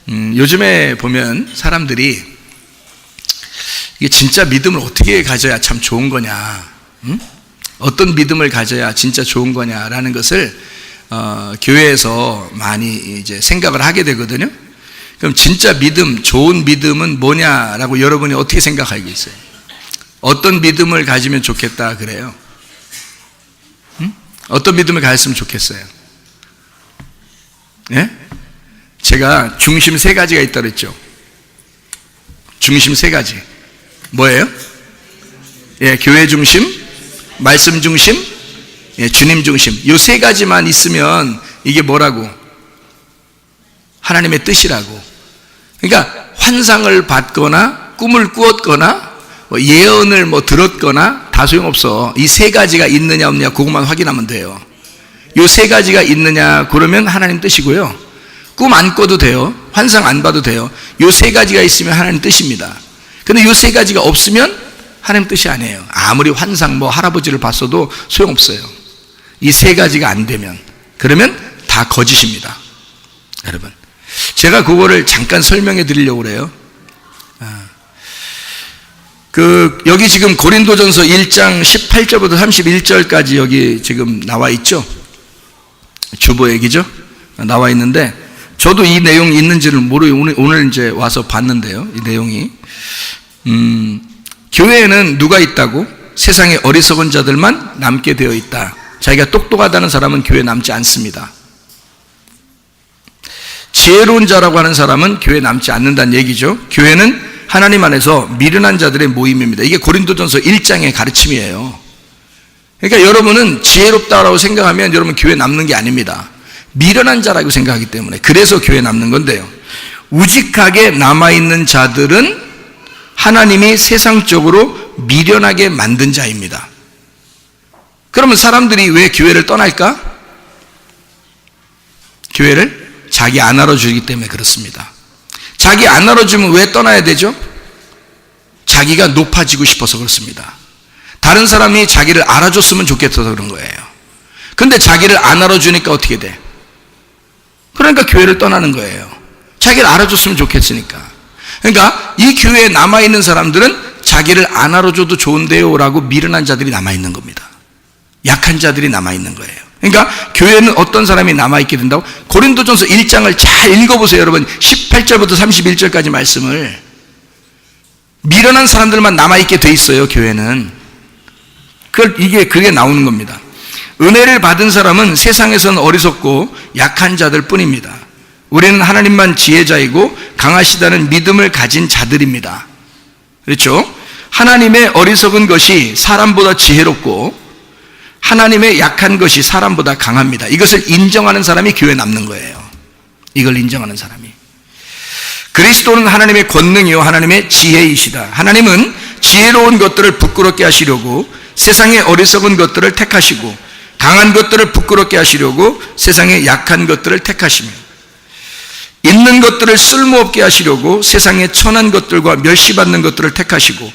요즘에 보면 사람들이 이게 진짜 믿음을 어떻게 가져야 참 좋은 거냐, 어떤 믿음을 가져야 진짜 좋은 거냐라는 것을 교회에서 많이 이제 생각을 하게 되거든요. 그럼 진짜 믿음, 좋은 믿음은 뭐냐라고 여러분이 어떻게 생각하고 있어요? 어떤 믿음을 가지면 좋겠다 그래요? 어떤 믿음을 가졌으면 좋겠어요? 예? 제가 중심 3가지가 있다고 그랬죠. 중심 3가지. 뭐예요? 예, 교회 중심, 말씀 중심, 예, 주님 중심. 이 3가지만 있으면 이게 뭐라고? 하나님의 뜻이라고. 그러니까 환상을 받거나 꿈을 꾸었거나 예언을 들었거나 다 소용없어. 이 3가지가 있느냐 없느냐 그것만 확인하면 돼요. 이 3가지가 있느냐 그러면 하나님 뜻이고요. 꿈 안 꿔도 돼요. 환상 안 봐도 돼요. 이 3가지가 있으면 하나님 뜻입니다. 근데 이 3가지가 없으면 하나님 뜻이 아니에요. 아무리 환상 할아버지를 봤어도 소용없어요. 이 3가지가 안 되면, 그러면 다 거짓입니다. 여러분, 제가 그거를 잠깐 설명해 드리려고 그래요. 여기 지금 고린도전서 1장 18절부터 31절까지 여기 지금 나와 있죠. 주보 얘기죠. 나와 있는데 저도 이 내용이 있는지를 모르고 오늘 이제 와서 봤는데요. 이 내용이 교회에는 누가 있다고? 세상에 어리석은 자들만 남게 되어 있다. 자기가 똑똑하다는 사람은 교회에 남지 않습니다. 지혜로운 자라고 하는 사람은 교회에 남지 않는다는 얘기죠. 교회는 하나님 안에서 미련한 자들의 모임입니다. 이게 고린도전서 1장의 가르침이에요. 그러니까 여러분은 지혜롭다고 생각하면 여러분 교회에 남는 게 아닙니다. 미련한 자라고 생각하기 때문에. 그래서 교회에 남는 건데요. 우직하게 남아있는 자들은 하나님이 세상적으로 미련하게 만든 자입니다. 그러면 사람들이 왜 교회를 떠날까? 교회를 자기 안 알아주기 때문에 그렇습니다. 자기 안 알아주면 왜 떠나야 되죠? 자기가 높아지고 싶어서 그렇습니다. 다른 사람이 자기를 알아줬으면 좋겠어서 그런 거예요. 근데 자기를 안 알아주니까 어떻게 돼? 그러니까 교회를 떠나는 거예요. 자기를 알아줬으면 좋겠으니까. 그러니까 이 교회에 남아있는 사람들은 자기를 안 알아줘도 좋은데요 라고 미련한 자들이 남아있는 겁니다. 약한 자들이 남아있는 거예요. 그러니까 교회는 어떤 사람이 남아있게 된다고? 고린도전서 1장을 잘 읽어보세요. 여러분 18절부터 31절까지 말씀을. 미련한 사람들만 남아있게 돼 있어요. 교회는. 그게 나오는 겁니다. 은혜를 받은 사람은 세상에서는 어리석고 약한 자들 뿐입니다. 우리는 하나님만 지혜자이고 강하시다는 믿음을 가진 자들입니다. 그렇죠? 하나님의 어리석은 것이 사람보다 지혜롭고 하나님의 약한 것이 사람보다 강합니다. 이것을 인정하는 사람이 교회에 남는 거예요. 이걸 인정하는 사람이. 그리스도는 하나님의 권능이요 하나님의 지혜이시다. 하나님은 지혜로운 것들을 부끄럽게 하시려고 세상의 어리석은 것들을 택하시고 강한 것들을 부끄럽게 하시려고 세상의 약한 것들을 택하시며 있는 것들을 쓸모없게 하시려고 세상의 천한 것들과 멸시받는 것들을 택하시고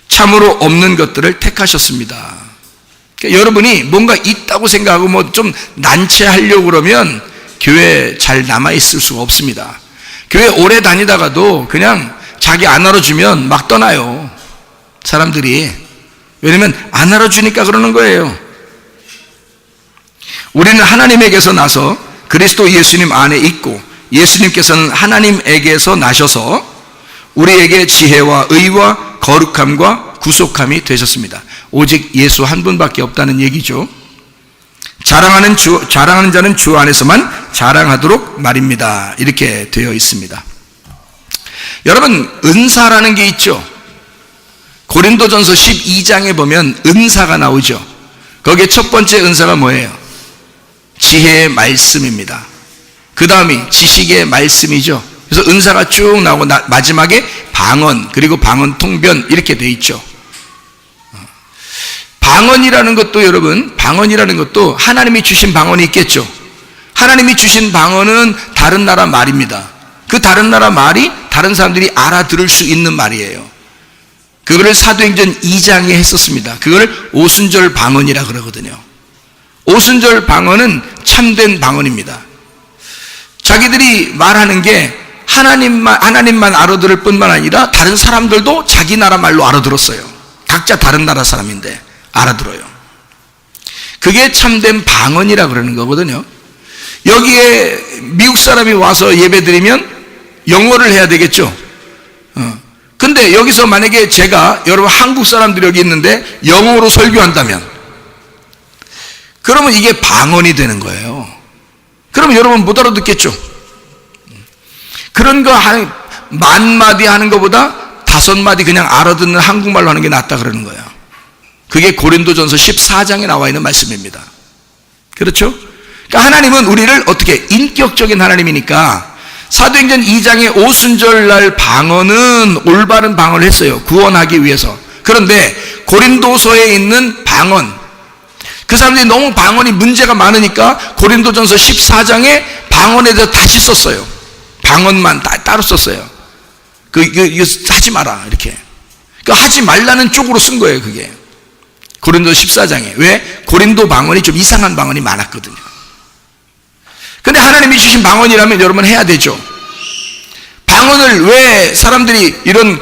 참으로 없는 것들을 택하셨습니다. 그러니까 여러분이 뭔가 있다고 생각하고 좀 난처하려고 그러면 교회에 잘 남아있을 수가 없습니다. 교회 오래 다니다가도 그냥 자기 안 알아주면 막 떠나요. 사람들이. 왜냐면 안 알아주니까 그러는 거예요. 우리는 하나님에게서 나서 그리스도 예수님 안에 있고 예수님께서는 하나님에게서 나셔서 우리에게 지혜와 의와 거룩함과 구속함이 되셨습니다. 오직 예수 한 분밖에 없다는 얘기죠. 자랑하는 자는 주 안에서만 자랑하도록 말입니다. 이렇게 되어 있습니다. 여러분, 은사라는 게 있죠. 고린도전서 12장에 보면 은사가 나오죠. 거기에 첫 번째 은사가 뭐예요? 지혜의 말씀입니다. 그 다음이 지식의 말씀이죠. 그래서 은사가 쭉 나오고 마지막에 방언, 그리고 방언 통변 이렇게 돼 있죠. 방언이라는 것도 여러분, 방언이라는 것도 하나님이 주신 방언이 있겠죠. 하나님이 주신 방언은 다른 나라 말입니다. 그 다른 나라 말이 다른 사람들이 알아들을 수 있는 말이에요. 그거를 사도행전 2장에 했었습니다. 그걸 오순절 방언이라 그러거든요. 오순절 방언은 참된 방언입니다. 자기들이 말하는 게 하나님만 알아들을 뿐만 아니라 다른 사람들도 자기 나라 말로 알아들었어요. 각자 다른 나라 사람인데 알아들어요. 그게 참된 방언이라 그러는 거거든요. 여기에 미국 사람이 와서 예배드리면 영어를 해야 되겠죠. 근데 여기서 만약에 제가 여러분 한국 사람들이 여기 있는데 영어로 설교한다면 그러면 이게 방언이 되는 거예요. 그러면 여러분 못 알아듣겠죠. 그런 거 한 10,000마디 하는 것보다 5마디 그냥 알아듣는 한국말로 하는 게 낫다 그러는 거예요. 그게 고린도전서 14장에 나와 있는 말씀입니다. 그렇죠? 그러니까 하나님은 우리를 어떻게 인격적인 하나님이니까 사도행전 2장의 오순절날 방언은 올바른 방언을 했어요. 구원하기 위해서. 그런데 고린도서에 있는 방언, 그 사람들이 너무 방언이 문제가 많으니까 고린도전서 14장에 방언에 대해서 다시 썼어요. 방언만 따로 썼어요. 이거 하지 마라 이렇게. 하지 말라는 쪽으로 쓴 거예요. 그게 고린도 14장에. 왜? 고린도 방언이 좀 이상한 방언이 많았거든요. 근데 하나님이 주신 방언이라면 여러분 해야 되죠. 방언을 왜 사람들이 이런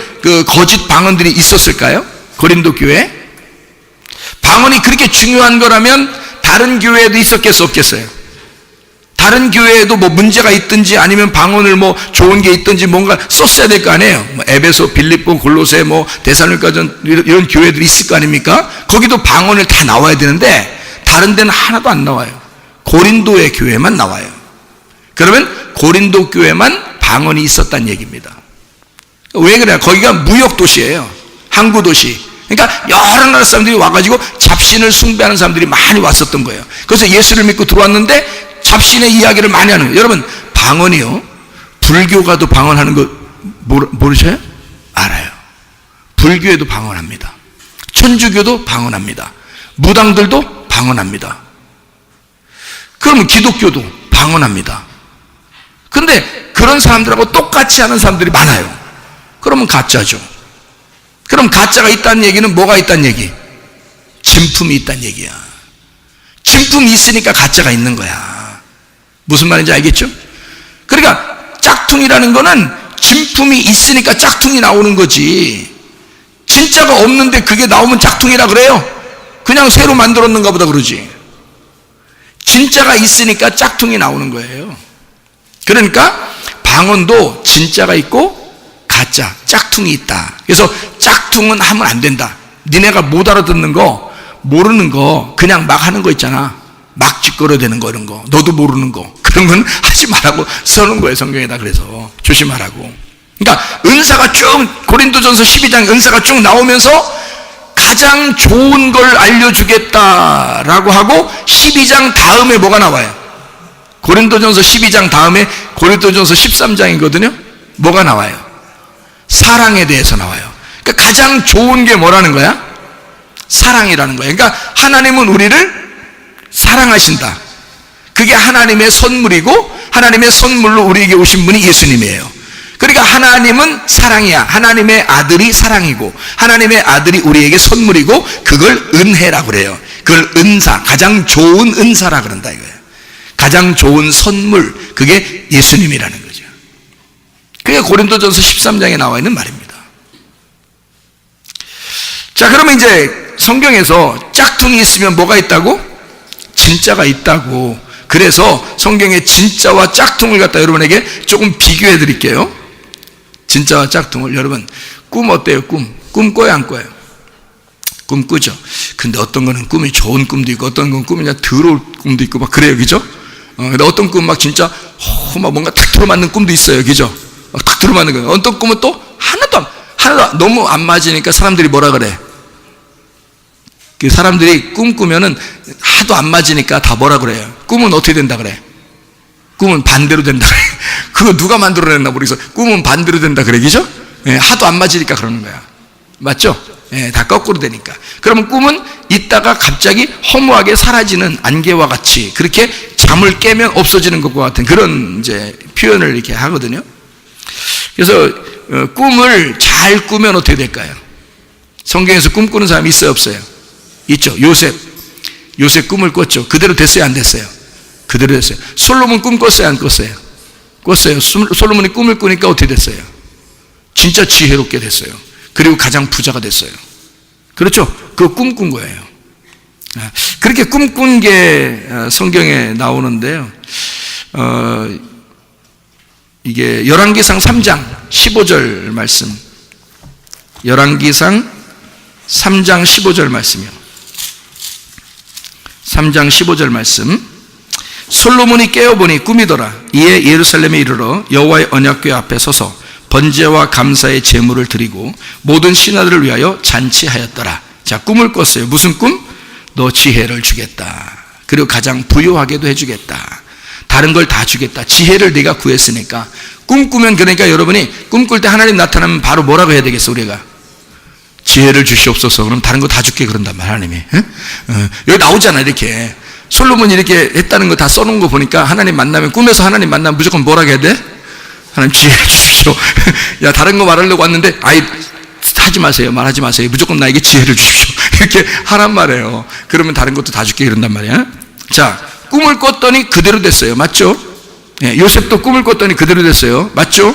거짓 방언들이 있었을까요? 고린도 교회 방언이 그렇게 중요한 거라면 다른 교회에도 있었겠어 없겠어요? 다른 교회에도 뭐 문제가 있든지 아니면 방언을 뭐 좋은 게 있든지 뭔가 썼어야 될 거 아니에요. 뭐 에베소, 빌립보, 골로새, 뭐 데살로니가전 이런 교회들이 있을 거 아닙니까? 거기도 방언을 다 나와야 되는데 다른 데는 하나도 안 나와요. 고린도의 교회만 나와요. 그러면 고린도 교회만 방언이 있었다는 얘기입니다. 왜 그래요? 거기가 무역 도시예요. 항구 도시. 그러니까 여러 나라 사람들이 와가지고 잡신을 숭배하는 사람들이 많이 왔었던 거예요. 그래서 예수를 믿고 들어왔는데 잡신의 이야기를 많이 하는 거예요. 여러분 방언이요, 불교가도 방언하는 거 모르셔요? 알아요. 불교에도 방언합니다. 천주교도 방언합니다. 무당들도 방언합니다. 그러면 기독교도 방언합니다. 근데 그런 사람들하고 똑같이 하는 사람들이 많아요. 그러면 가짜죠. 그럼 가짜가 있다는 얘기는 뭐가 있다는 얘기? 진품이 있다는 얘기야. 진품이 있으니까 가짜가 있는 거야. 무슨 말인지 알겠죠? 그러니까 짝퉁이라는 거는 진품이 있으니까 짝퉁이 나오는 거지. 진짜가 없는데 그게 나오면 짝퉁이라 그래요? 그냥 새로 만들었는가 보다 그러지. 진짜가 있으니까 짝퉁이 나오는 거예요. 그러니까 방언도 진짜가 있고 가짜, 짝퉁이 있다. 그래서 짝퉁은 하면 안 된다. 니네가 못 알아듣는 거, 모르는 거, 그냥 막 하는 거 있잖아. 막 짓거려대는 거 이런 거, 너도 모르는 거, 그런 건 하지 말라고 써놓은 거예요. 성경에다. 그래서 조심하라고. 그러니까 은사가 쭉, 고린도전서 12장 은사가 쭉 나오면서 가장 좋은 걸 알려주겠다라고 하고 12장 다음에 뭐가 나와요? 고린도전서 12장 다음에 고린도전서 13장이거든요. 뭐가 나와요? 사랑에 대해서 나와요. 그러니까 가장 좋은 게 뭐라는 거야? 사랑이라는 거예요. 그러니까 하나님은 우리를 사랑하신다. 그게 하나님의 선물이고 하나님의 선물로 우리에게 오신 분이 예수님이에요. 그러니까 하나님은 사랑이야. 하나님의 아들이 사랑이고 하나님의 아들이 우리에게 선물이고 그걸 은혜라고 그래요. 그걸 은사, 가장 좋은 은사라 그런다 이거예요. 가장 좋은 선물, 그게 예수님이라는 거죠. 그게 고린도전서 13장에 나와 있는 말입니다. 자, 그러면 이제 성경에서 짝퉁이 있으면 뭐가 있다고? 진짜가 있다고. 그래서 성경에 진짜와 짝퉁을 갖다 여러분에게 조금 비교해 드릴게요. 진짜와 짝퉁을. 여러분 꿈 어때요? 꿈 꿔요 안 꿔요? 꿈 꾸죠. 근데 어떤 거는 꿈이 좋은 꿈도 있고 어떤 건 꿈이 그냥 더러울 꿈도 있고 막 그래요. 그죠? 근데 어떤 꿈 막 진짜 막 뭔가 탁 들어맞는 꿈도 있어요. 그죠? 막 탁 들어맞는 거예요. 어떤 꿈은 또 하나도 너무 안 맞으니까 사람들이 뭐라 그래? 그 사람들이 꿈 꾸면은 하도 안 맞으니까 다 뭐라 그래요? 꿈은 어떻게 된다 그래? 꿈은 반대로 된다 그래. 그거 누가 만들어냈나 모르겠어. 꿈은 반대로 된다 그래. 그죠? 예, 하도 안 맞으니까 그러는 거야. 맞죠? 예, 다 거꾸로 되니까. 그러면 꿈은 있다가 갑자기 허무하게 사라지는 안개와 같이 그렇게 잠을 깨면 없어지는 것과 같은 그런 이제 표현을 이렇게 하거든요. 그래서 꿈을 잘 꾸면 어떻게 될까요? 성경에서 꿈꾸는 사람이 있어요 없어요? 있죠. 요셉 꿈을 꿨죠. 그대로 됐어요 안 됐어요? 그대로 됐어요. 솔로몬 꿈 꿨어요 안 꿨어요? 꿨어요. 솔로몬이 꿈을 꾸니까 어떻게 됐어요? 진짜 지혜롭게 됐어요. 그리고 가장 부자가 됐어요. 그렇죠? 그 꿈 꾼 거예요. 그렇게 꿈꾼 게 성경에 나오는데요. 이게 열왕기상 3장 15절 말씀. 열왕기상 3장 15절 말씀이요. 3장 15절 말씀. 솔로몬이 깨어보니 꿈이더라. 이에 예루살렘에 이르러 여호와의 언약궤 앞에 서서 번제와 감사의 제물을 드리고 모든 신하들을 위하여 잔치하였더라. 자, 꿈을 꿨어요. 무슨 꿈? 너 지혜를 주겠다. 그리고 가장 부유하게도 해주겠다. 다른 걸 다 주겠다. 지혜를 네가 구했으니까. 꿈꾸면, 그러니까 여러분이 꿈꿀 때 하나님 나타나면 바로 뭐라고 해야 되겠어, 우리가? 지혜를 주시옵소서. 그럼 다른 거 다 줄게 그런단 말이야, 하나님이. 여기 나오잖아, 이렇게. 솔로몬이 이렇게 했다는 거 다 써놓은 거 보니까 하나님 만나면, 꿈에서 하나님 만나면 무조건 뭐라고 해야 돼? 하나님 지혜 주십시오. 야, 다른 거 말하려고 왔는데, 아이, 하지 마세요. 말하지 마세요. 무조건 나에게 지혜를 주십시오. 이렇게 하란 말이에요. 그러면 다른 것도 다 줄게 이런단 말이야. 자, 꿈을 꿨더니 그대로 됐어요. 맞죠? 예, 요셉도 꿈을 꿨더니 그대로 됐어요. 맞죠?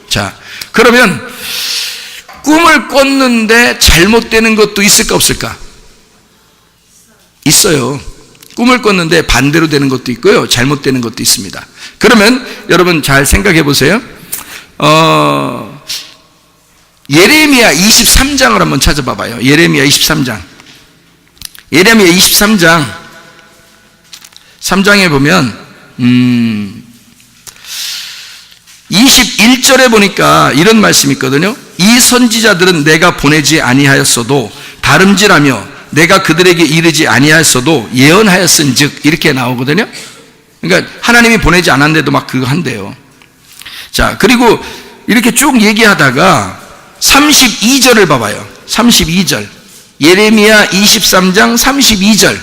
자, 그러면 꿈을 꿨는데 잘못되는 것도 있을까 없을까? 있어요. 꿈을 꿨는데 반대로 되는 것도 있고요. 잘못되는 것도 있습니다. 그러면 여러분 잘 생각해 보세요. 예레미야 23장을 한번 찾아봐 봐요. 예레미야 23장. 예레미야 23장 3장에 보면 21절에 보니까 이런 말씀이 있거든요. 이 선지자들은 내가 보내지 아니하였어도 다름질하며 내가 그들에게 이르지 아니하였어도 예언하였은즉 이렇게 나오거든요. 그러니까 하나님이 보내지 않았는데도 막 그거 한대요. 자, 그리고 이렇게 쭉 얘기하다가 32절을 봐봐요. 32절. 예레미야 23장 32절.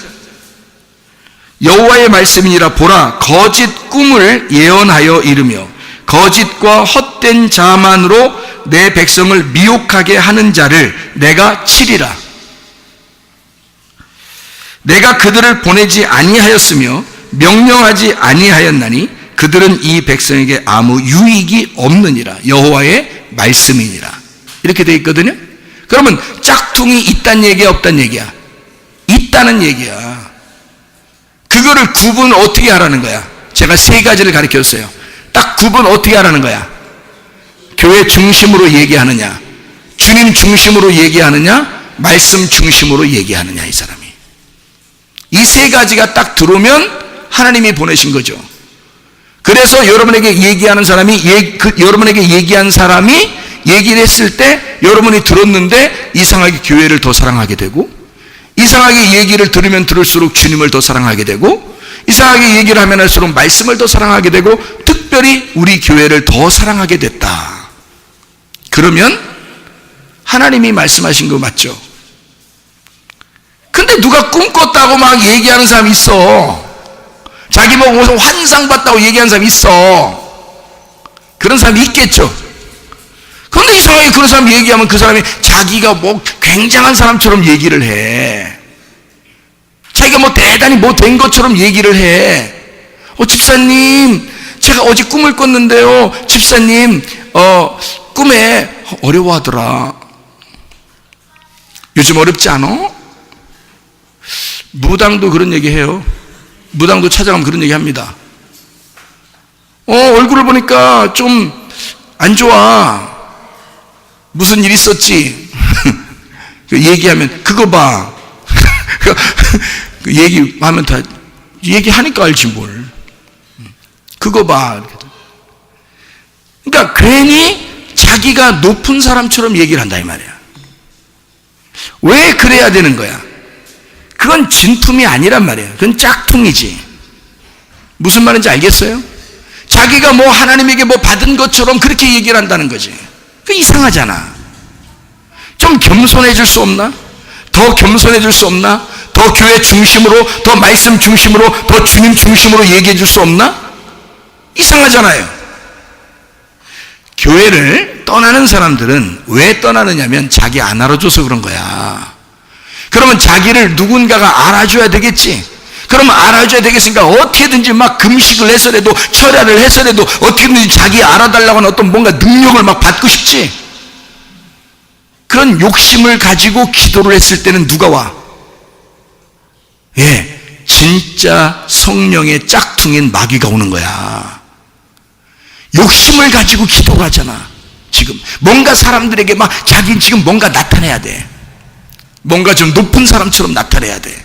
여호와의 말씀이니라. 보라, 거짓 꿈을 예언하여 이르며 거짓과 헛된 자만으로 내 백성을 미혹하게 하는 자를 내가 치리라. 내가 그들을 보내지 아니하였으며 명령하지 아니하였나니 그들은 이 백성에게 아무 유익이 없느니라. 여호와의 말씀이니라. 이렇게 되어 있거든요. 그러면 짝퉁이 있다는 얘기야, 없다는 얘기야? 있다는 얘기야. 그거를 구분 어떻게 하라는 거야? 제가 세 가지를 가르쳤어요. 딱 구분 어떻게 하라는 거야? 교회 중심으로 얘기하느냐, 주님 중심으로 얘기하느냐, 말씀 중심으로 얘기하느냐, 이 사람이. 이 세 가지가 딱 들어오면 하나님이 보내신 거죠. 그래서 여러분에게 얘기하는 사람이, 여러분에게 얘기한 사람이 얘기를 했을 때 여러분이 들었는데 이상하게 교회를 더 사랑하게 되고, 이상하게 얘기를 들으면 들을수록 주님을 더 사랑하게 되고, 이상하게 얘기를 하면 할수록 말씀을 더 사랑하게 되고, 특별히 우리 교회를 더 사랑하게 됐다. 그러면 하나님이 말씀하신 거 맞죠? 근데 누가 꿈꿨다고 막 얘기하는 사람이 있어. 자기 보고 무슨 환상 봤다고 얘기하는 사람이 있어. 그런 사람이 있겠죠. 그런데 이상하게 그런 사람 얘기하면 그 사람이 자기가 뭐 굉장한 사람처럼 얘기를 해. 자기가 뭐 대단히 뭐 된 것처럼 얘기를 해. 집사님, 제가 어제 꿈을 꿨는데요. 집사님, 꿈에 어려워하더라. 요즘 어렵지 않아? 무당도 그런 얘기 해요. 무당도 찾아가면 그런 얘기 합니다. 얼굴을 보니까 좀 안 좋아. 무슨 일 있었지? 얘기하면, 그거 봐. 얘기하면 다, 얘기하니까 알지 뭘. 그거 봐. 그러니까 괜히 자기가 높은 사람처럼 얘기를 한다, 이 말이야. 왜 그래야 되는 거야? 그건 진품이 아니란 말이에요. 그건 짝퉁이지. 무슨 말인지 알겠어요? 자기가 뭐 하나님에게 뭐 받은 것처럼 그렇게 얘기를 한다는 거지. 그 이상하잖아. 좀 겸손해질 수 없나? 더 겸손해질 수 없나? 더 교회 중심으로, 더 말씀 중심으로, 더 주님 중심으로 얘기해 줄 수 없나? 이상하잖아요. 교회를 떠나는 사람들은 왜 떠나느냐면 자기 안 알아줘서 그런 거야. 그러면 자기를 누군가가 알아줘야 되겠지. 그러면 알아줘야 되겠으니까 어떻게든지 막 금식을 해서라도 철야를 해서라도 어떻게든지 자기 알아달라고 하는 어떤 뭔가 능력을 막 받고 싶지. 그런 욕심을 가지고 기도를 했을 때는 누가 와? 진짜 성령의 짝퉁인 마귀가 오는 거야. 욕심을 가지고 기도를 하잖아. 지금 뭔가 사람들에게 막 자기는 지금 뭔가 나타내야 돼. 뭔가 좀 높은 사람처럼 나타내야 돼.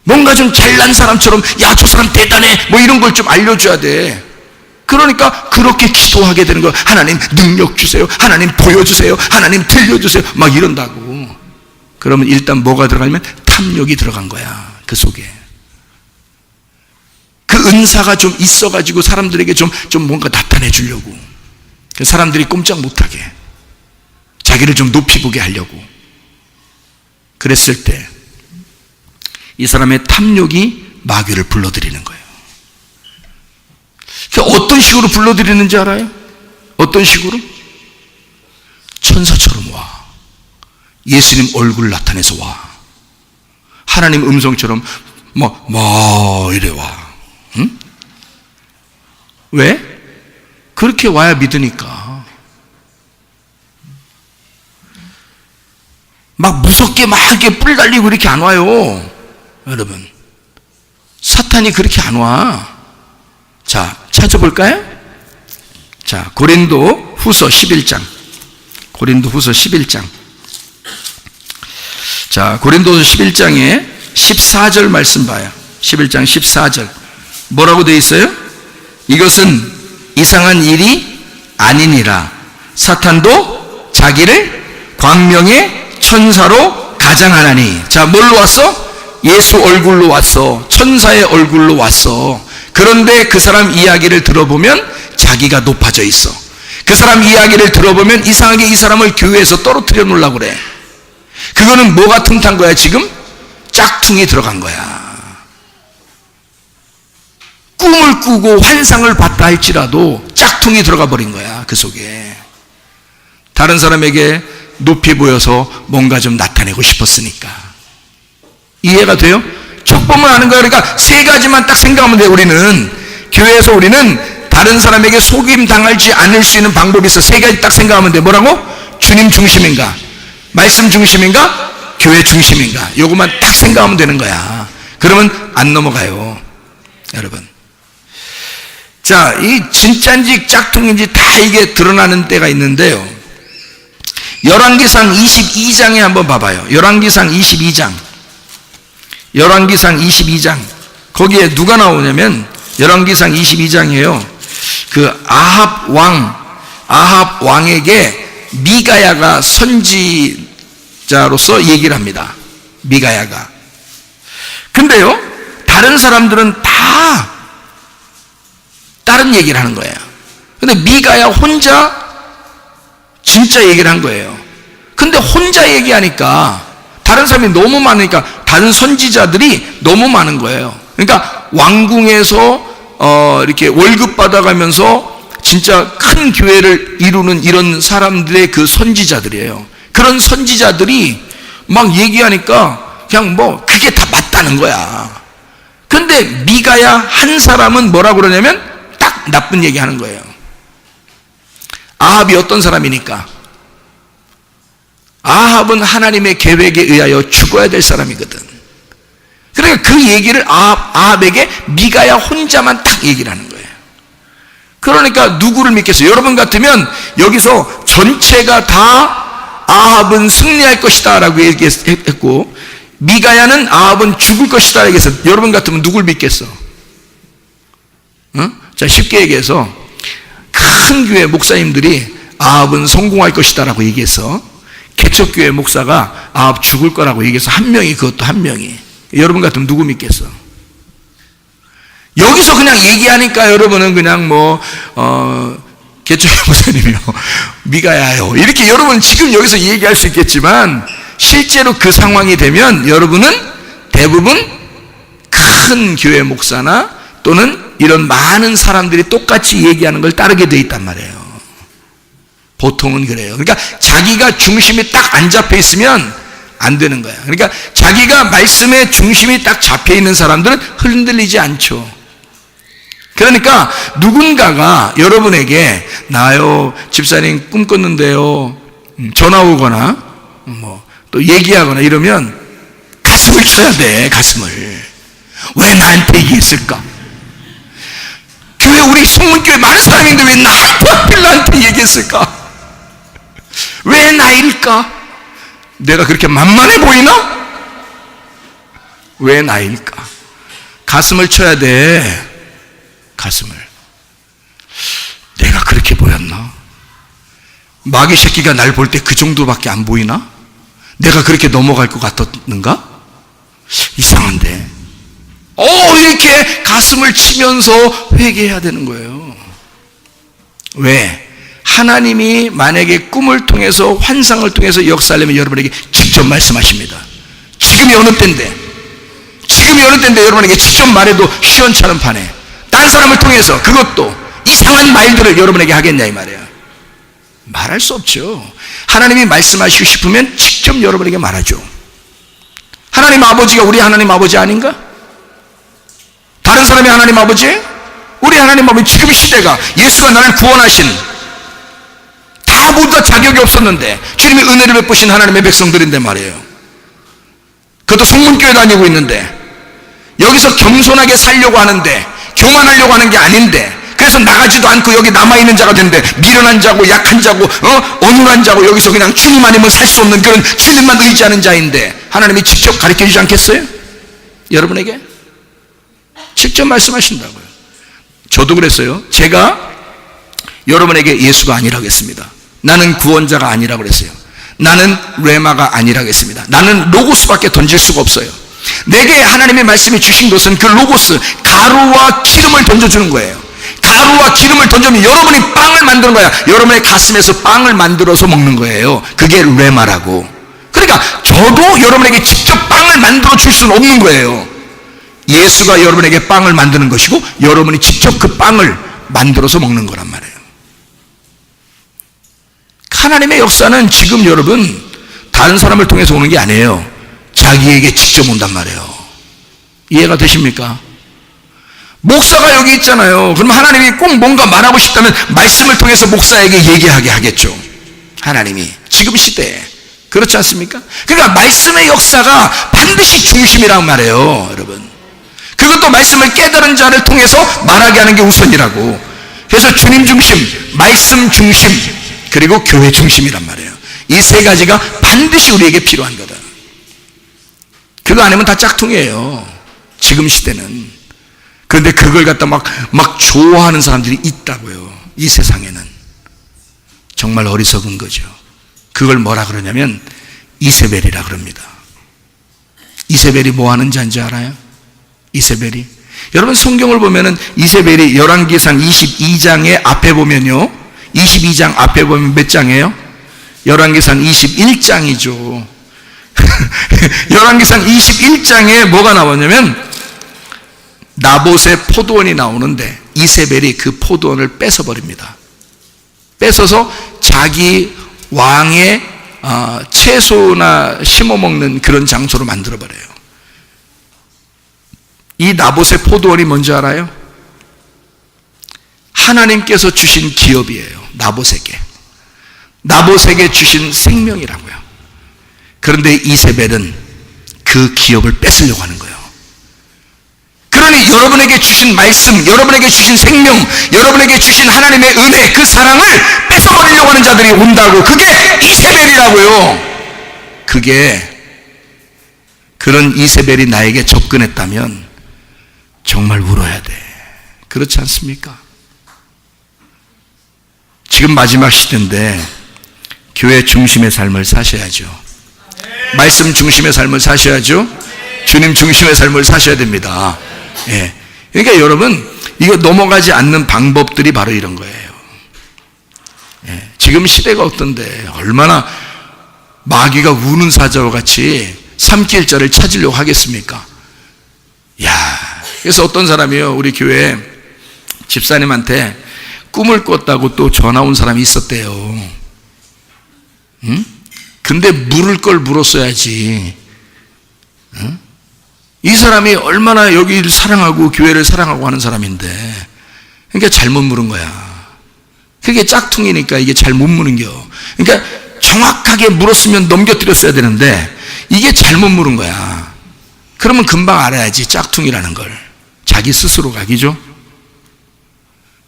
뭔가 좀 잘난 사람처럼, 야, 저 사람 대단해, 뭐 이런 걸 좀 알려줘야 돼. 그러니까 그렇게 기도하게 되는 거야. 하나님 능력 주세요, 하나님 보여주세요, 하나님 들려주세요, 막 이런다고. 그러면 일단 뭐가 들어가냐면 탐욕이 들어간 거야. 그 속에 그 은사가 좀 있어가지고 사람들에게 좀 뭔가 나타내 주려고, 사람들이 꼼짝 못하게 자기를 좀 높이 보게 하려고 그랬을 때 이 사람의 탐욕이 마귀를 불러들이는 거예요. 어떤 식으로 불러들이는지 알아요? 어떤 식으로? 천사처럼 와. 예수님 얼굴을 나타내서 와. 하나님 음성처럼 이래 와. 응? 왜? 그렇게 와야 믿으니까. 막 무섭게 막 이렇게 뿔 달리고 이렇게 안 와요. 여러분, 사탄이 그렇게 안 와. 자, 찾아볼까요? 자, 고린도 후서 11장. 고린도 후서 11장. 자, 고린도서 11장에 14절 말씀 봐요. 11장 14절. 뭐라고 되어 있어요? 이것은 이상한 일이 아니니라. 사탄도 자기를 광명의 천사로 가장하나니. 자, 뭘로 왔어? 예수 얼굴로 왔어. 천사의 얼굴로 왔어. 그런데 그 사람 이야기를 들어보면 자기가 높아져 있어. 그 사람 이야기를 들어보면 이상하게 이 사람을 교회에서 떨어뜨려 놓으려고 그래. 그거는 뭐가 틈탄 거야? 지금 짝퉁이 들어간 거야. 꿈을 꾸고 환상을 봤다 할지라도 짝퉁이 들어가 버린 거야. 그 속에 다른 사람에게 높이 보여서 뭔가 좀 나타내고 싶었으니까. 이해가 돼요? 척 보면 아는 거야. 그러니까 세 가지만 딱 생각하면 돼. 우리는 교회에서 우리는 다른 사람에게 속임 당하지 않을 수 있는 방법이 있어. 세 가지 딱 생각하면 돼. 뭐라고? 주님 중심인가? 말씀 중심인가? 교회 중심인가? 요것만 딱 생각하면 되는 거야. 그러면 안 넘어가요, 여러분. 자, 이 진짜인지 짝퉁인지 다 이게 드러나는 때가 있는데요. 열왕기상 22장에 한번 봐봐요. 열왕기상 22장. 열왕기상 22장. 거기에 누가 나오냐면 열왕기상 22장이에요. 그 아합 왕에게 미가야가 선지자로서 얘기를 합니다. 미가야가. 근데요, 다른 사람들은 다 다른 얘기를 하는 거예요. 근데 미가야 혼자 진짜 얘기를 한 거예요. 근데 혼자 얘기하니까 다른 사람이 너무 많으니까 다른 선지자들이 너무 많은 거예요. 그러니까 왕궁에서 이렇게 월급 받아가면서 진짜 큰 교회를 이루는 이런 사람들의 그 선지자들이에요. 그런 선지자들이 막 얘기하니까 그냥 그게 다 맞다는 거야. 근데 미가야 한 사람은 뭐라고 그러냐면 딱 나쁜 얘기 하는 거예요. 아합이 어떤 사람이니까? 아합은 하나님의 계획에 의하여 죽어야 될 사람이거든. 그러니까 그 얘기를 아합에게 미가야 혼자만 딱 얘기를 하는 거예요. 그러니까 누구를 믿겠어요? 여러분 같으면 여기서 전체가 다 아합은 승리할 것이다 라고 얘기했고, 미가야는 아합은 죽을 것이다 얘기했어. 여러분 같으면 누굴 믿겠어? 응? 자, 쉽게 얘기해서 큰 교회 목사님들이 아합은 성공할 것이다 라고 얘기해서, 개척교회 목사가 아합 죽을 거라고 얘기해서 한 명이, 그것도 한 명이. 여러분 같으면 누구 믿겠어? 여기서 그냥 얘기하니까 여러분은 그냥 개척교회 목사님이요, 미가야요, 이렇게 여러분 지금 여기서 얘기할 수 있겠지만, 실제로 그 상황이 되면 여러분은 대부분 큰 교회 목사나 또는 이런 많은 사람들이 똑같이 얘기하는 걸 따르게 돼 있단 말이에요. 보통은 그래요. 그러니까 자기가 중심이 딱 안 잡혀 있으면 안 되는 거야. 그러니까 자기가 말씀의 중심이 딱 잡혀 있는 사람들은 흔들리지 않죠. 그러니까 누군가가 여러분에게 나요 집사님 꿈 꿨는데요 전화 오거나 뭐 또 얘기하거나 이러면 가슴을 쳐야 돼. 가슴을. 왜 나한테 얘기했을까? 교회 우리 성문교회 많은 사람인데 왜 나한테 하필 나한테 얘기했을까? 왜 나일까? 내가 그렇게 만만해 보이나? 왜 나일까? 가슴을 쳐야 돼. 가슴을. 내가 그렇게 보였나? 마귀 새끼가 날 볼 때 그 정도밖에 안 보이나? 내가 그렇게 넘어갈 것 같았는가? 이상한데. 이렇게 가슴을 치면서 회개해야 되는 거예요. 왜? 하나님이 만약에 꿈을 통해서 환상을 통해서 역사하려면 여러분에게 직접 말씀하십니다. 지금이 어느 때인데 여러분에게 직접 말해도 시원찮은 판에 딴 사람을 통해서 그것도 이상한 말들을 여러분에게 하겠냐 이 말이에요. 말할 수 없죠. 하나님이 말씀하시고 싶으면 직접 여러분에게 말하죠. 하나님 아버지가 우리 하나님 아버지 아닌가? 다른 사람이 하나님 아버지? 우리 하나님 아버지. 지금 시대가 예수가 나를 구원하신 다 모두 다 자격이 없었는데 주님의 은혜를 베푸신 하나님의 백성들인데 말이에요. 그것도 성문교회 다니고 있는데 여기서 겸손하게 살려고 하는데 교만하려고 하는 게 아닌데 그래서 나가지도 않고 여기 남아있는 자가 되는데 미련한 자고 약한 자고 어눌한 자고 여기서 그냥 주님 아니면 살 수 없는 그런 주님만 의지하는 자인데 하나님이 직접 가르쳐 주지 않겠어요? 여러분에게? 직접 말씀하신다고요. 저도 그랬어요. 제가 여러분에게 예수가 아니라고 했습니다. 나는 구원자가 아니라고 그랬어요. 나는 레마가 아니라고 했습니다. 나는 로고스밖에 던질 수가 없어요. 내게 하나님의 말씀이 주신 것은 그 로고스, 가루와 기름을 던져주는 거예요. 가루와 기름을 던져면 여러분이 빵을 만드는 거야. 여러분의 가슴에서 빵을 만들어서 먹는 거예요. 그게 레마라고. 그러니까 저도 여러분에게 직접 빵을 만들어 줄 수는 없는 거예요. 예수가 여러분에게 빵을 만드는 것이고 여러분이 직접 그 빵을 만들어서 먹는 거란 말이에요. 하나님의 역사는 지금 여러분 다른 사람을 통해서 오는 게 아니에요. 자기에게 직접 온단 말이에요. 이해가 되십니까? 목사가 여기 있잖아요. 그럼 하나님이 꼭 뭔가 말하고 싶다면 말씀을 통해서 목사에게 얘기하게 하겠죠. 하나님이 지금 시대에. 그렇지 않습니까? 그러니까 말씀의 역사가 반드시 중심이란 말이에요. 여러분, 그것도 말씀을 깨달은 자를 통해서 말하게 하는 게 우선이라고. 그래서 주님 중심, 말씀 중심, 그리고 교회 중심이란 말이에요. 이 세 가지가 반드시 우리에게 필요한 거다. 그거 아니면 다 짝퉁이에요. 지금 시대는. 그런데 그걸 갖다 막 좋아하는 사람들이 있다고요. 이 세상에는. 정말 어리석은 거죠. 그걸 뭐라 그러냐면 이세벨이라 그럽니다. 이세벨이 뭐 하는 자인지 알아요? 이세벨이. 여러분 성경을 보면은 이세벨이 열왕기상 22장의 앞에 보면요. 22장 앞에 보면 몇 장이에요? 열왕기상 21장이죠. 열왕기상 21장에 뭐가 나오냐면 나봇의 포도원이 나오는데 이세벨이 그 포도원을 뺏어버립니다. 뺏어서 자기 왕의 채소나 심어먹는 그런 장소로 만들어버려요. 이 나봇의 포도원이 뭔지 알아요? 하나님께서 주신 기업이에요. 나봇에게 주신 생명이라고요. 그런데 이세벨은 그 기업을 뺏으려고 하는 거예요. 그러니 여러분에게 주신 말씀, 여러분에게 주신 생명, 여러분에게 주신 하나님의 은혜, 그 사랑을 뺏어버리려고 하는 자들이 온다고. 그게 이세벨이라고요. 그런 이세벨이 나에게 접근했다면 정말 울어야 돼. 그렇지 않습니까? 지금 마지막 시대인데 교회 중심의 삶을 사셔야죠. 말씀 중심의 삶을 사셔야죠. 주님 중심의 삶을 사셔야 됩니다. 예. 그러니까 여러분, 이거 넘어가지 않는 방법들이 바로 이런 거예요. 예. 지금 시대가 어떤데 얼마나 마귀가 우는 사자와 같이 삼킬 자를 찾으려고 하겠습니까? 그래서 어떤 사람이요, 우리 교회 집사님한테 꿈을 꿨다고 또 전화 온 사람이 있었대요. 응? 근데 물을 걸 물었어야지. 응? 이 사람이 얼마나 여기를 사랑하고 교회를 사랑하고 하는 사람인데, 그러니까 잘못 물은 거야. 그게 짝퉁이니까 이게 잘 못 무는겨. 그러니까 정확하게 물었으면 넘겨뜨렸어야 되는데 이게 잘못 물은 거야. 그러면 금방 알아야지, 짝퉁이라는 걸. 자기 스스로가, 그죠?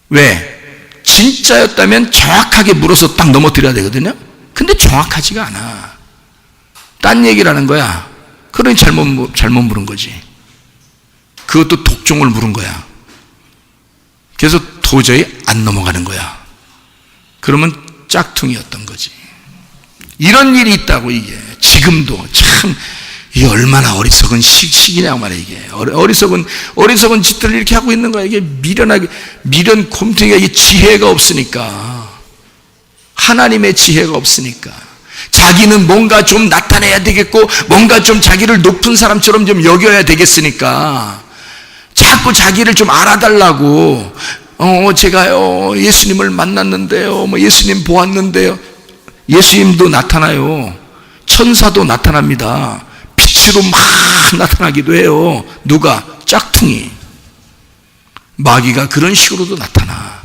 왜? 진짜였다면 정확하게 물어서 딱 넘어뜨려야 되거든요. 근데 정확하지가 않아. 딴 얘기라는 거야. 그러니 잘못 물은 거지. 그것도 독종을 물은 거야. 그래서 도저히 안 넘어가는 거야. 그러면 짝퉁이었던 거지. 이런 일이 있다고. 이게 지금도 참, 이게 얼마나 어리석은 시기냐고 말이야. 이게 어리석은 짓들을 이렇게 하고 있는 거야. 이게 미련 곰탱이가, 이게 지혜가 없으니까, 하나님의 지혜가 없으니까, 자기는 뭔가 좀 나타내야 되겠고 뭔가 좀 자기를 높은 사람처럼 좀 여겨야 되겠으니까 자꾸 자기를 좀 알아달라고, 제가요 예수님을 만났는데요, 뭐 예수님 보았는데요. 예수님도 나타나요. 천사도 나타납니다. 빛으로 막 나타나기도 해요. 누가? 짝퉁이. 마귀가 그런 식으로도 나타나.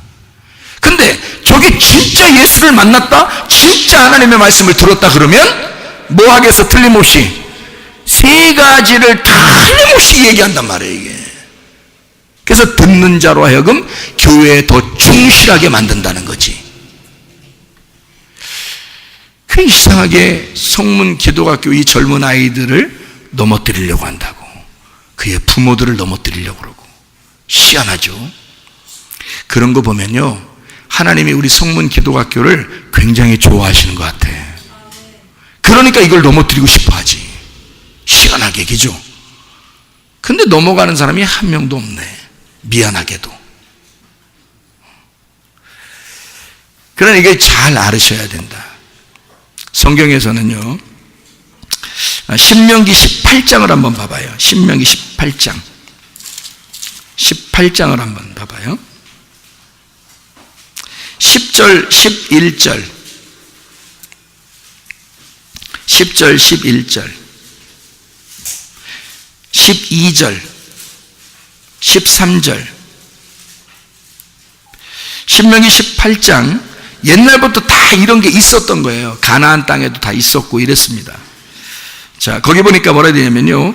근데 저게 진짜 예수를 만났다, 진짜 하나님의 말씀을 들었다 그러면 뭐 하겠어? 틀림없이 세 가지를 틀림없이 얘기한단 말이에요. 이게 그래서 듣는 자로 하여금 교회에 더 충실하게 만든다는 거지. 그 이상하게 성문 기독학교 이 젊은 아이들을 넘어뜨리려고 한다고, 그의 부모들을 넘어뜨리려고 그러고. 희한하죠. 그런 거 보면요, 하나님이 우리 성문 기독학교를 굉장히 좋아하시는 것 같아. 그러니까 이걸 넘어뜨리고 싶어 하지. 희한하게, 그죠? 근데 넘어가는 사람이 한 명도 없네. 미안하게도. 그러나 이게 잘 알으셔야 된다. 성경에서는요, 신명기 18장을 한번 봐봐요. 신명기 18장. 18장을 한번 봐봐요. 10절, 11절. 10절, 11절. 12절. 13절. 신명기 18장, 옛날부터 다 이런 게 있었던 거예요. 가나안 땅에도 다 있었고 이랬습니다. 자, 거기 보니까 뭐라 해야 되냐면요,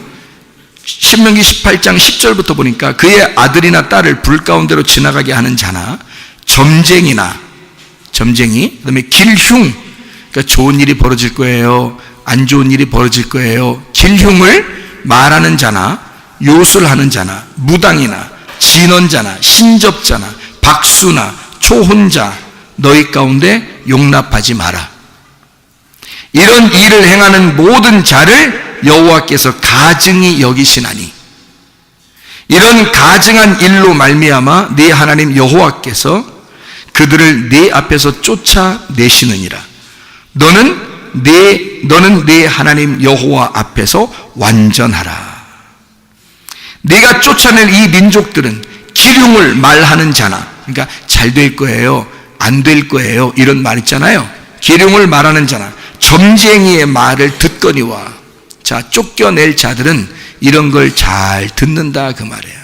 신명기 18장 10절부터 보니까 그의 아들이나 딸을 불 가운데로 지나가게 하는 자나 점쟁이, 그 다음에 길흉, 그러니까 좋은 일이 벌어질 거예요, 안 좋은 일이 벌어질 거예요, 길흉을 말하는 자나 요술하는 자나 무당이나 진언자나 신접자나 박수나 초혼자 너희 가운데 용납하지 마라. 이런 일을 행하는 모든 자를 여호와께서 가증히 여기시나니 이런 가증한 일로 말미암아 네 하나님 여호와께서 그들을 네 앞에서 쫓아내시느니라. 너는 네 하나님 여호와 앞에서 완전하라. 네가 쫓아낼 이 민족들은 기륭을 말하는 자나, 그러니까 잘 될 거예요, 안 될 거예요, 이런 말 있잖아요. 기륭을 말하는 자나 점쟁이의 말을 듣거니와. 자, 쫓겨낼 자들은 이런 걸 잘 듣는다 그 말이에요.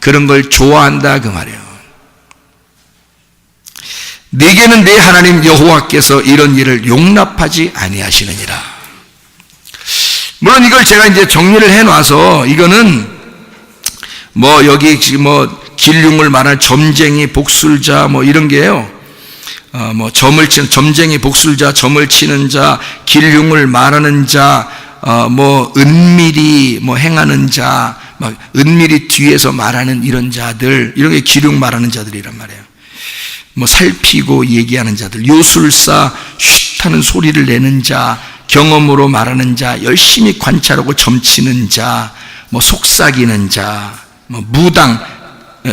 그런 걸 좋아한다 그 말이에요. 네게는 네 하나님 여호와께서 이런 일을 용납하지 아니하시느니라. 물론 이걸 제가 이제 정리를 해놔서, 이거는 뭐 여기 뭐 길흉을 말할 점쟁이, 복술자 뭐 이런 게요, 뭐 점을 치는 점쟁이, 복술자, 점을 치는 자, 길흉을 말하는 자, 뭐 은밀히 뭐 행하는 자, 막 은밀히 뒤에서 말하는 이런 자들, 이런 게 길흉 말하는 자들이란 말이에요. 뭐 살피고 얘기하는 자들, 요술사, 쉿 하는 소리를 내는 자, 경험으로 말하는 자, 열심히 관찰하고 점치는 자, 뭐 속삭이는 자, 뭐 무당,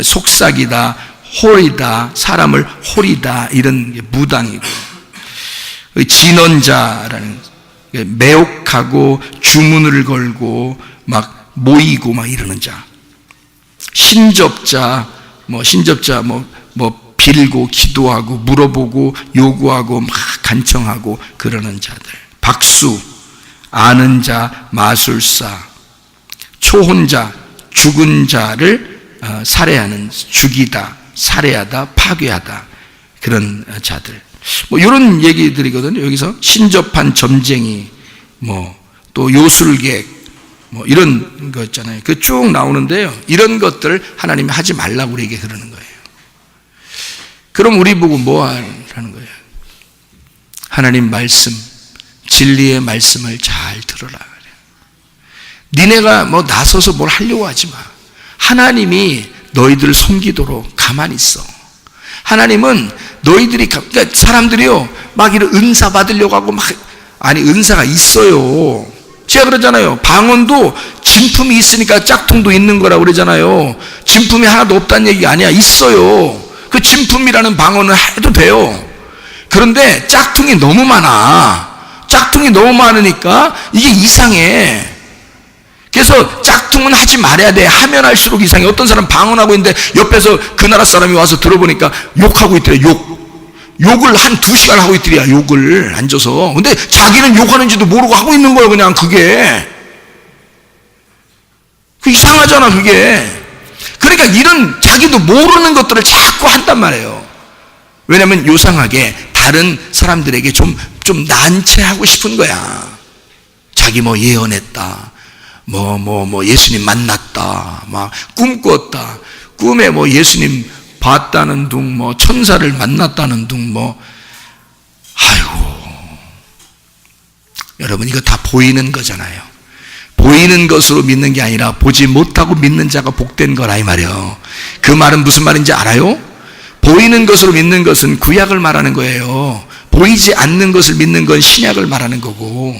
속삭이다, 홀이다, 사람을 홀이다, 이런 게 무당이고, 진언자라는 매혹하고 주문을 걸고 막 모이고 막 이러는 자, 신접자, 뭐 빌고 기도하고 물어보고 요구하고 막 간청하고 그러는 자들, 박수, 아는 자, 마술사, 초혼자, 죽은 자를 살해하는, 죽이다, 살해하다, 파괴하다, 그런 자들. 뭐 이런 얘기들이거든요. 여기서 신접한 점쟁이, 또 요술객, 이런 거 있잖아요. 그 쭉 나오는데요. 이런 것들 하나님이 하지 말라고 우리에게 그러는 거예요. 그럼 우리 보고 뭐 하라는 거예요? 하나님 말씀, 진리의 말씀을 잘 들어라. 니네가 나서서 뭘 하려고 하지 마. 하나님이 너희들을 섬기도록 가만히 있어. 하나님은 너희들이, 그러니까 사람들이요, 막 이런 은사 받으려고 하고 아니, 은사가 있어요. 제가 그러잖아요. 방언도 진품이 있으니까 짝퉁도 있는 거라고 그러잖아요. 진품이 하나도 없다는 얘기가 아니야. 있어요. 그 진품이라는 방언은 해도 돼요. 그런데 짝퉁이 너무 많아. 짝퉁이 너무 많으니까 이게 이상해. 그래서 짝퉁은 하지 말아야 돼. 하면 할수록 이상해. 어떤 사람 방언하고 있는데 옆에서 그 나라 사람이 와서 들어보니까 욕하고 있더래. 욕을 한 2시간 하고 있더래. 욕을 앉아서. 근데 자기는 욕하는지도 모르고 하고 있는 거예요. 그냥 그게. 그 이상하잖아 그게. 그러니까 이런 자기도 모르는 것들을 자꾸 한단 말이에요. 왜냐하면 요상하게 다른 사람들에게 좀 난처하고 싶은 거야. 자기 예언했다. 예수님 만났다. 막 꿈꿨다. 꿈에 예수님 봤다는 둥, 천사를 만났다는 둥, 아이고. 여러분, 이거 다 보이는 거잖아요. 보이는 것으로 믿는 게 아니라 보지 못하고 믿는 자가 복된 거라 이 말이에요. 그 말은 무슨 말인지 알아요? 보이는 것으로 믿는 것은 구약을 말하는 거예요. 보이지 않는 것을 믿는 건 신약을 말하는 거고.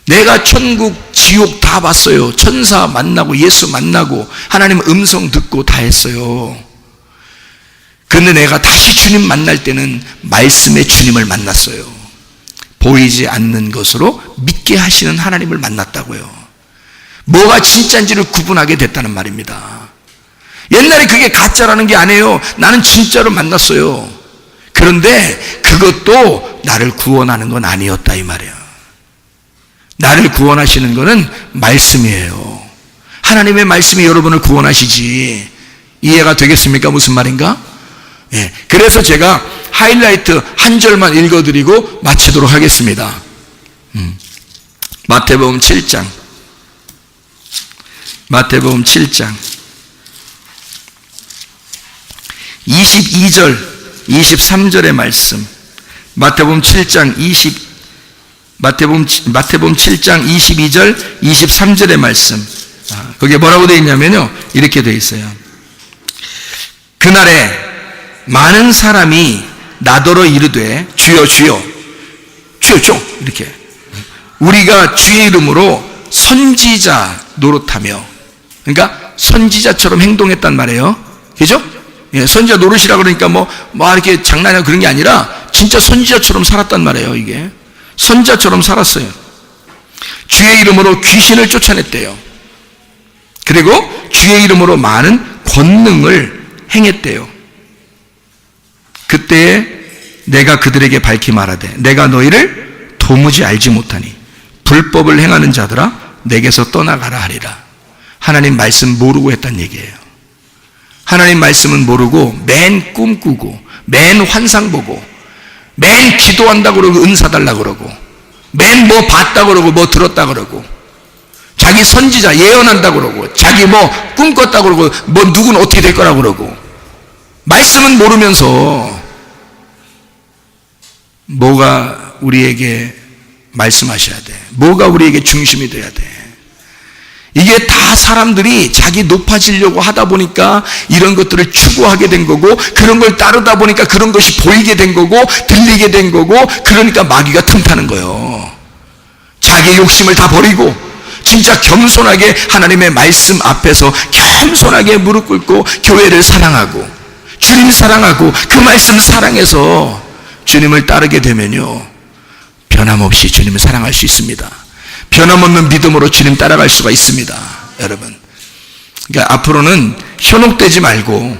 내가 천국, 지옥 다 봤어요. 천사 만나고 예수 만나고 하나님 음성 듣고 다 했어요. 근데 내가 다시 주님 만날 때는 말씀의 주님을 만났어요. 보이지 않는 것으로 믿게 하시는 하나님을 만났다고요. 뭐가 진짜인지를 구분하게 됐다는 말입니다. 옛날에 그게 가짜라는 게 아니에요. 나는 진짜로 만났어요. 그런데 그것도 나를 구원하는 건 아니었다 이 말이에요. 나를 구원하시는 것은 말씀이에요. 하나님의 말씀이 여러분을 구원하시지. 이해가 되겠습니까? 무슨 말인가? 예. 그래서 제가 하이라이트 한 절만 읽어드리고 마치도록 하겠습니다. 마태복음 7장. 마태복음 7장. 22절, 23절의 말씀. 마태복음 7장 7장 22절, 23절의 말씀. 거기에 뭐라고 되어 있냐면요. 이렇게 되어 있어요. 그날에 많은 사람이 나더러 이르되 주여 주여 주여 좀 이렇게 우리가 주의 이름으로 선지자 노릇하며, 그러니까 선지자처럼 행동했단 말이에요. 그죠? 예, 선지자 노릇이라 그러니까 이렇게 장난이나 그런 게 아니라 진짜 선지자처럼 살았단 말이에요. 이게 선지자처럼 살았어요. 주의 이름으로 귀신을 쫓아냈대요. 그리고 주의 이름으로 많은 권능을 행했대요. 그때에 내가 그들에게 밝히 말하되 내가 너희를 도무지 알지 못하니 불법을 행하는 자들아 내게서 떠나가라 하리라. 하나님 말씀 모르고 했단 얘기예요. 하나님 말씀은 모르고 맨 꿈꾸고 맨 환상 보고 맨 기도한다고 그러고 은사 달라고 그러고 맨 봤다고 그러고 들었다 그러고 자기 선지자 예언한다고 그러고 자기 꿈꿨다고 그러고 누구는 어떻게 될 거라고 그러고 말씀은 모르면서 뭐가 우리에게 말씀하셔야 돼. 뭐가 우리에게 중심이 돼야 돼. 이게 다 사람들이 자기 높아지려고 하다 보니까 이런 것들을 추구하게 된 거고, 그런 걸 따르다 보니까 그런 것이 보이게 된 거고 들리게 된 거고, 그러니까 마귀가 틈타는 거예요. 자기 욕심을 다 버리고 진짜 겸손하게 하나님의 말씀 앞에서 겸손하게 무릎 꿇고 교회를 사랑하고 주님 사랑하고 그 말씀 사랑해서 주님을 따르게 되면요, 변함없이 주님을 사랑할 수 있습니다. 변함없는 믿음으로 주님 따라갈 수가 있습니다. 여러분, 그러니까 앞으로는 현혹되지 말고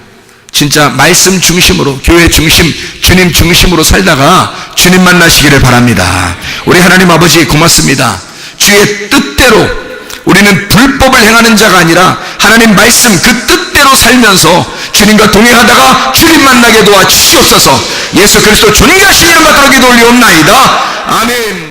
진짜 말씀 중심으로, 교회 중심, 주님 중심으로 살다가 주님 만나시기를 바랍니다. 우리 하나님 아버지 고맙습니다. 주의 뜻대로 우리는 불법을 행하는 자가 아니라 하나님 말씀 그 뜻대로 살면서 주님과 동행하다가 주님 만나게 도와 주시옵소서. 예수 그리스도 존귀하신 이름 받들어 기도 올리옵나이다. 아멘.